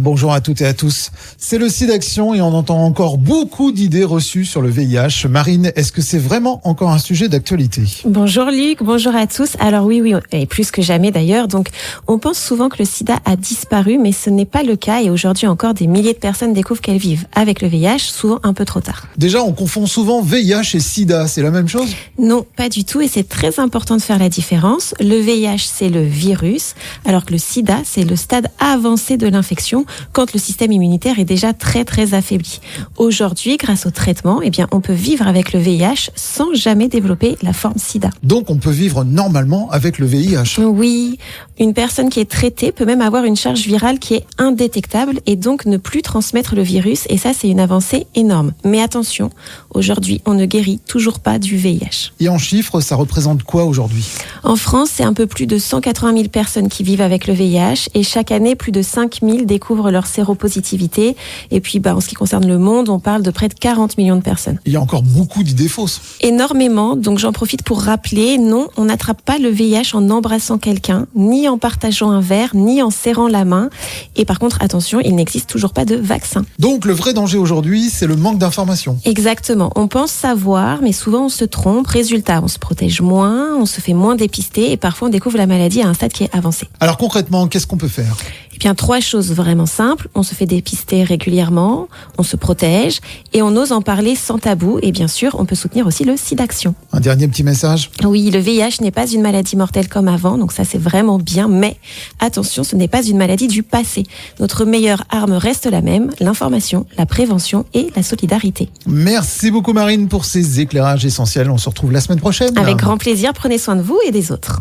Bonjour à toutes et à tous. C'est le SIDAction et on entend encore beaucoup d'idées reçues sur le VIH. Marine, est-ce que c'est vraiment encore un sujet d'actualité ? Bonjour Luc, bonjour à tous. Alors oui, et plus que jamais d'ailleurs. Donc on pense souvent que le sida a disparu, mais ce n'est pas le cas. Et aujourd'hui encore, des milliers de personnes découvrent qu'elles vivent avec le VIH, souvent un peu trop tard. Déjà, on confond souvent VIH et SIDA. C'est la même chose ? Non, pas du tout. Et c'est très important de faire la différence. Le VIH, c'est le virus, alors que le sida, c'est le stade avancé de l'infection, quand le système immunitaire est déjà très affaibli. Aujourd'hui, grâce au traitement, on peut vivre avec le VIH sans jamais développer la forme sida. Donc on peut vivre normalement avec le VIH ? Oui, une personne qui est traitée peut même avoir une charge virale qui est indétectable et donc ne plus transmettre le virus. Et ça, c'est une avancée énorme. Mais attention, aujourd'hui, on ne guérit toujours pas du VIH. Et en chiffres, ça représente quoi aujourd'hui ? En France, c'est un peu plus de 180 000 personnes qui vivent avec le VIH et chaque année, plus de 5 000 découvrent leur séropositivité. Et puis, en ce qui concerne le monde, on parle de près de 40 millions de personnes. Il y a encore beaucoup d'idées fausses. Énormément, donc j'en profite pour rappeler, non, on n'attrape pas le VIH en embrassant quelqu'un, ni en partageant un verre, ni en serrant la main. Et par contre, attention, il n'existe toujours pas de vaccin. Donc le vrai danger aujourd'hui, c'est le manque d'informations. Exactement, on pense savoir, mais souvent on se trompe. Résultat, on se protège moins, on se fait moins dépister et parfois on découvre la maladie à un stade qui est avancé. Alors concrètement, qu'est-ce qu'on peut faire ? 3 choses vraiment simples. On se fait dépister régulièrement, on se protège et on ose en parler sans tabou. Et bien sûr, on peut soutenir aussi le SIDAction. Un dernier petit message ? Oui, le VIH n'est pas une maladie mortelle comme avant, donc ça c'est vraiment bien. Mais attention, ce n'est pas une maladie du passé. Notre meilleure arme reste la même, l'information, la prévention et la solidarité. Merci beaucoup Marine pour ces éclairages essentiels. On se retrouve la semaine prochaine. Avec grand plaisir, prenez soin de vous et des autres.